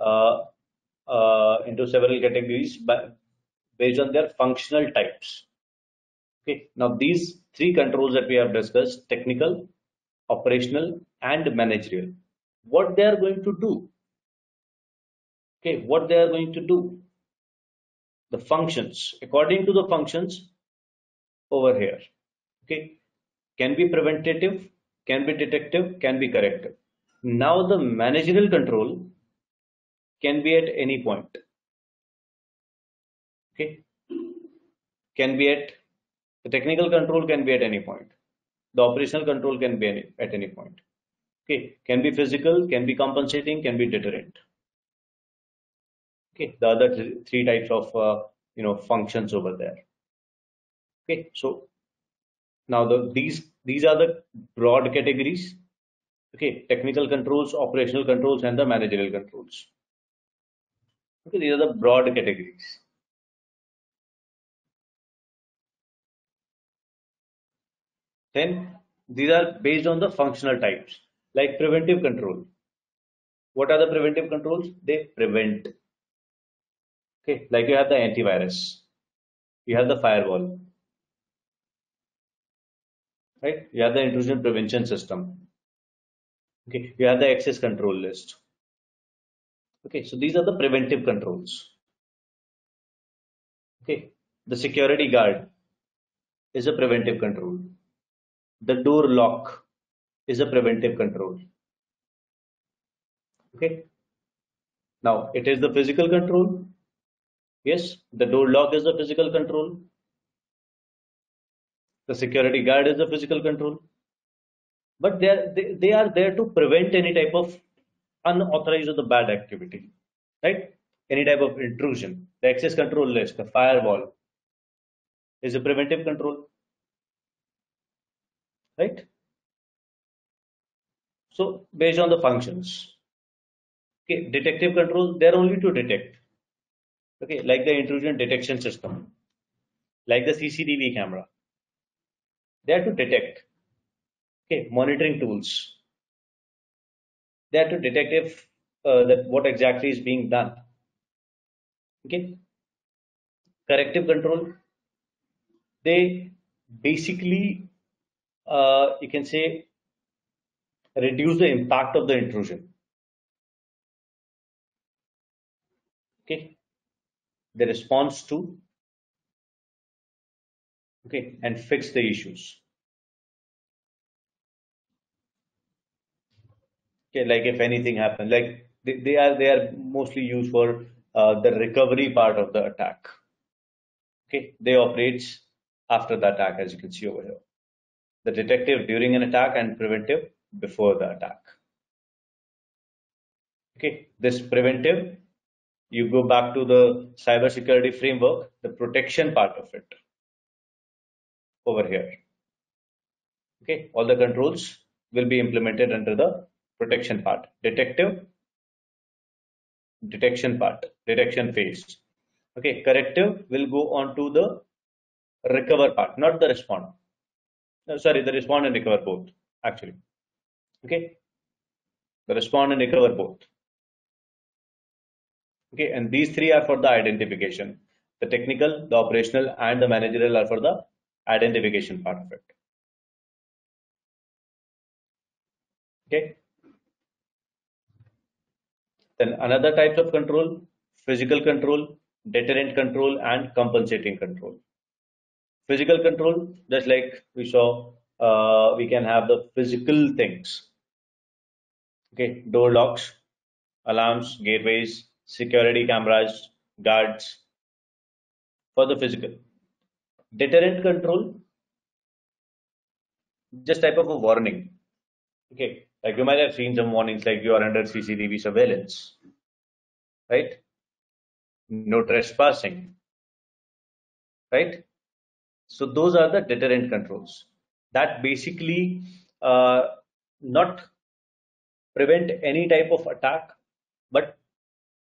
into several categories based on their functional types. Okay, now these three controls that we have discussed, technical, operational, and managerial, what they are going to do. Okay, what they are going to do, the functions, according to the functions over here. Okay, can be preventative, can be detective, can be corrective. Now the managerial control can be at any point. Okay, can be at the technical control can be at any point. The operational control can be at any point. Okay, can be physical, can be compensating, can be deterrent. Okay, the other three types of functions over there. Okay, so now these are the broad categories. Okay, technical controls, operational controls, and the managerial controls. Okay, these are the broad categories. Then these are based on the functional types, like preventive control. What are the preventive controls? They prevent. Okay, like you have the antivirus, you have the firewall, right? You have the intrusion prevention system. Okay, you have the access control list. Okay, so these are the preventive controls. Okay, the security guard is a preventive control. The door lock is a preventive control. Okay, now it is the physical control. Yes, the door lock is the physical control. The security guard is the physical control. But they are there to prevent any type of unauthorized or the bad activity, right? Any type of intrusion. The access control list, the firewall is a preventive control, right? So based on the functions. Okay, detective controls, they're only to detect. Okay, like the intrusion detection system, like the CCTV camera. They are to detect. Okay, monitoring tools. They are to detect if that what exactly is being done. Okay, corrective control. They basically, you can say, reduce the impact of the intrusion. Okay, the response to, okay, and fix the issues. Okay, like if anything happens, like they are mostly used for the recovery part of the attack. Okay, they operates after the attack, as you can see over here. The detective during an attack and preventive before the attack. Okay, this preventive, you go back to the cybersecurity framework, the protection part of it over here. Okay, all the controls will be implemented under the protection part. Detective, detection part, detection phase. Okay, corrective will go on to the recover part, not the respond. No, sorry, the respond and recover both, actually. Okay, the respond and recover both. Okay, and these three are for the identification. The technical, the operational, and the managerial are for the identification part of it. Okay. Then another types of control, physical control, deterrent control, and compensating control. Physical control, just like we saw, we can have the physical things. Okay, door locks, alarms, gateways, security cameras, guards for the physical. Deterrent control, just type of a warning. Okay, like you might have seen some warnings like you are under CCTV surveillance, right? No trespassing, right? So those are the deterrent controls that basically not prevent any type of attack, but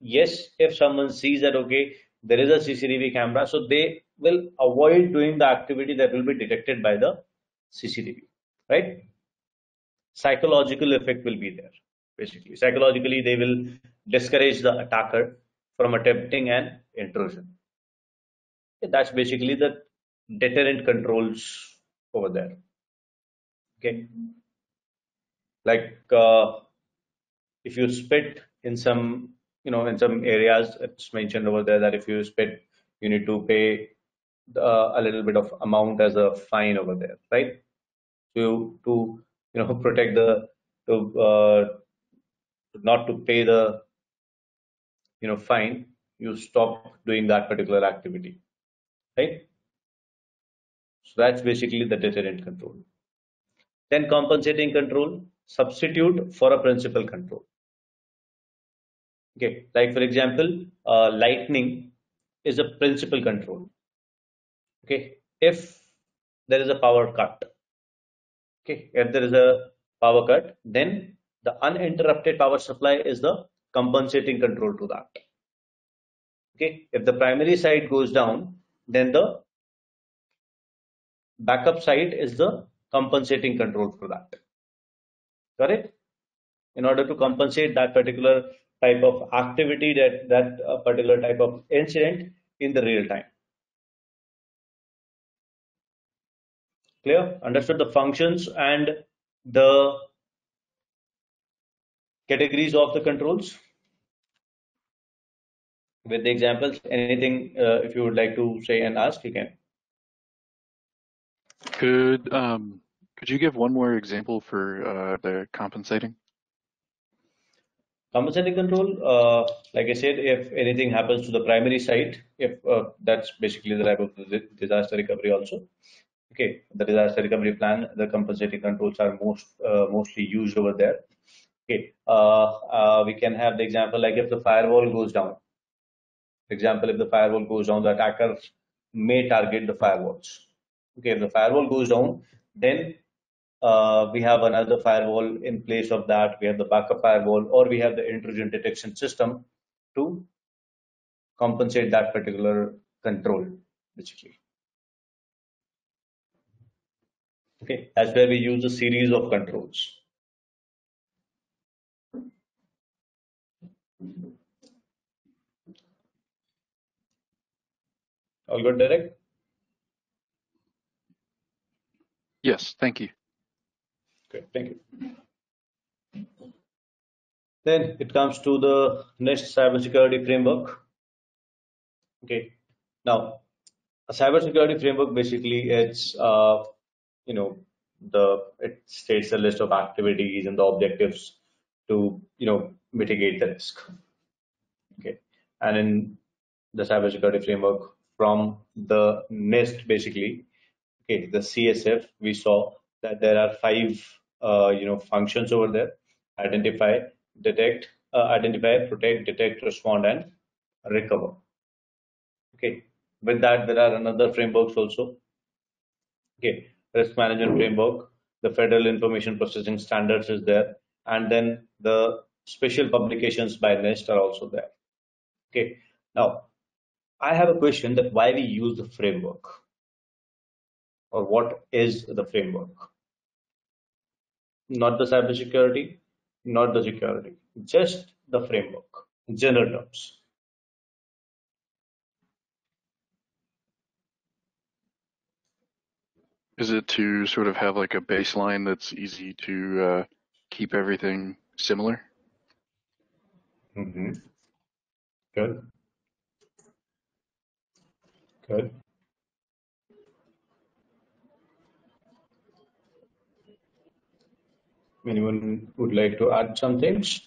yes, if someone sees that okay, there is a CCTV camera, so they will avoid doing the activity that will be detected by the CCTV, right? Psychological effect will be there. Basically, psychologically, they will discourage the attacker from attempting an intrusion. That's basically the deterrent controls over there. Okay, like if you spit in some, in some areas, it's mentioned over there that if you spit, you need to pay a little bit of amount as a fine over there, right? To protect the to not to pay the fine, you stop doing that particular activity, right? So that's basically the deterrent control. Then compensating control, substitute for a principal control. Okay, like for example, lightning is a principal control. Okay, if there is a power cut, okay, if there is a power cut, then the uninterrupted power supply is the compensating control to that. Okay, if the primary side goes down, then the backup side is the compensating control for that. Correct? In order to compensate that particular type of activity, that particular type of incident in the real time. Clear? Understood the functions and the categories of the controls with the examples. Anything if you would like to say and ask, you can. Could you give one more example for the compensating? Compensating control, like I said, if anything happens to the primary site, if that's basically the type of disaster recovery also. Okay, the disaster recovery plan, the compensating controls are mostly used over there. Okay, we can have the example like if the firewall goes down. For example, if the firewall goes down, the attacker may target the firewalls. Okay, if the firewall goes down, then we have another firewall in place of that. We have the backup firewall, or we have the intrusion detection system to compensate that particular control, basically. Okay, that's where we use a series of controls. All good, Derek? Yes, thank you. Okay, thank you. Then it comes to the NIST cybersecurity framework. Okay, now a cybersecurity framework basically it's you know it states a list of activities and the objectives to mitigate the risk. Okay, and in the cybersecurity framework from the NIST basically, okay, the CSF, we saw that there are five functions over there: identify, protect, detect, respond, and recover. Okay, with that there are another frameworks also. Okay, risk management framework, the Federal Information Processing Standards is there, and then the special publications by NIST are also there. Okay, now I have a question that why we use the framework, or what is the framework? Not the cybersecurity, not the security, just the framework, in general terms. Is it to sort of have like a baseline that's easy to keep everything similar? Mm-hmm. Good. Good. Anyone would like to add some things?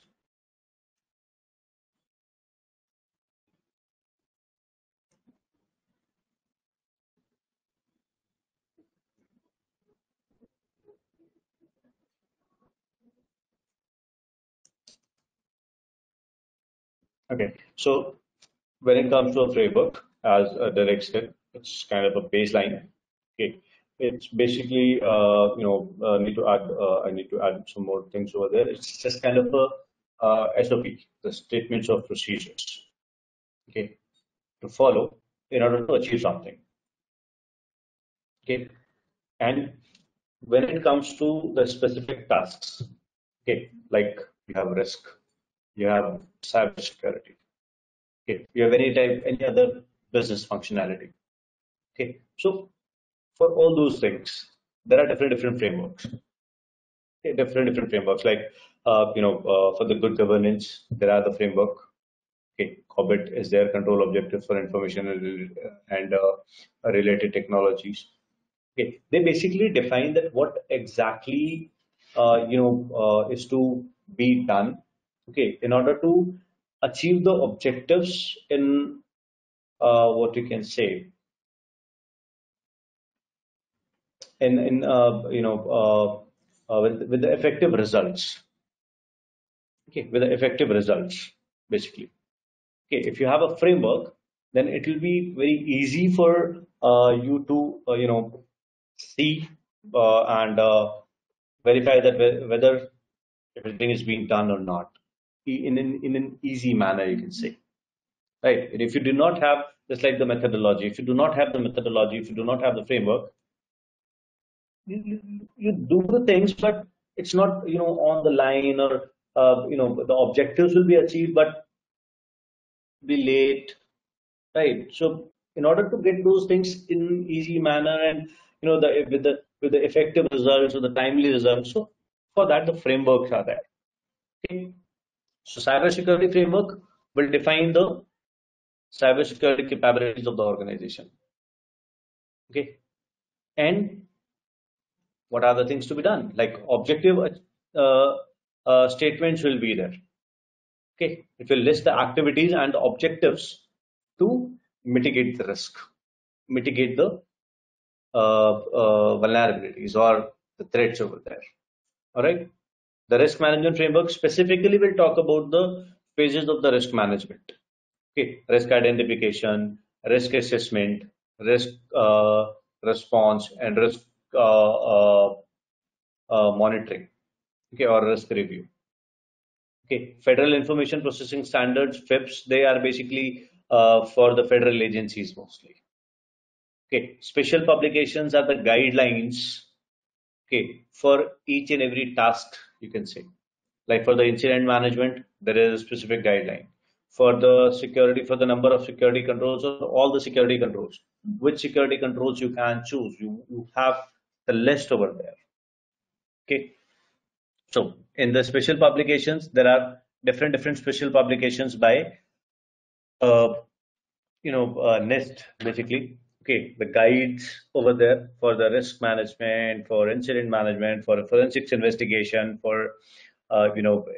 Okay, so when it comes to a framework, as Derek said, it's kind of a baseline. Okay, it's basically I need to add some more things over there. It's just kind of a SOP, the statements of procedures. Okay, to follow in order to achieve something. Okay, and when it comes to the specific tasks, okay, like you have risk, you have cybersecurity. Okay, you have any other business functionality. Okay, so for all those things, there are different frameworks. Okay, different frameworks. Like for the good governance, there are the framework. Okay, COBIT is their control objective for information and related technologies. Okay, they basically define that what exactly is to be done. Okay, in order to achieve the objectives in what you can say with the effective results. Okay, with the effective results, basically. Okay, if you have a framework, then it will be very easy for you to see and verify that whether everything is being done or not in an easy manner, you can say, right? And if you do not have, just like the methodology, if you do not have the methodology, if you do not have the framework, you do the things, but it's not on the line, or the objectives will be achieved, but be late, right? So in order to get those things in easy manner and with the effective results or the timely results, so for that the frameworks are there. Okay, so cybersecurity framework will define the cybersecurity capabilities of the organization. Okay, and what are the things to be done? Like objective statements will be there. Okay, it will list the activities and objectives to mitigate the risk, mitigate the vulnerabilities or the threats over there. All right. The risk management framework specifically will talk about the phases of the risk management. Okay, risk identification, risk assessment, risk response, and risk monitoring. Okay, or risk review. Okay, Federal Information Processing Standards (FIPS). They are basically for the federal agencies mostly. Okay, special publications are the guidelines. Okay, for each and every task, you can say. Like for the incident management, there is a specific guideline. For the security, for the number of security controls, or all the security controls, which security controls you can choose. You have the list over there. Okay, so in the special publications, there are different special publications by uh, NIST, basically. Okay, the guides over there for the risk management, for incident management, for forensics investigation, for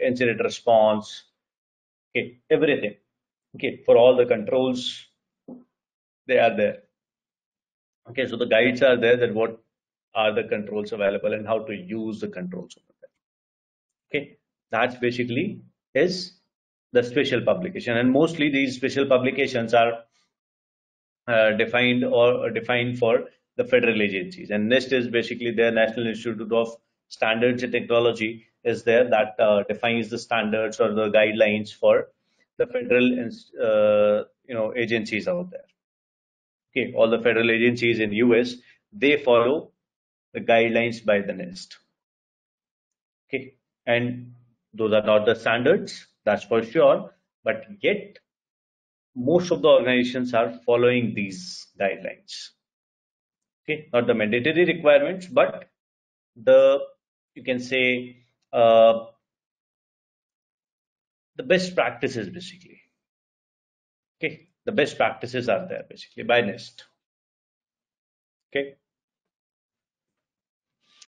incident response. Okay, everything. Okay, for all the controls, they are there. Okay, so the guides are there, that what are the controls available and how to use the controls over there. Okay, that's basically is the special publication, and mostly these special publications are defined for the federal agencies. And NIST is basically their National Institute of Standards and Technology is there, that defines the standards or the guidelines for the federal agencies out there. Okay, all the federal agencies in US, they follow the guidelines by the NIST. Okay, and those are not the standards, that's for sure, but yet most of the organizations are following these guidelines. Okay, not the mandatory requirements, but the, you can say, the best practices, basically. Okay, the best practices are there basically by NIST. Okay,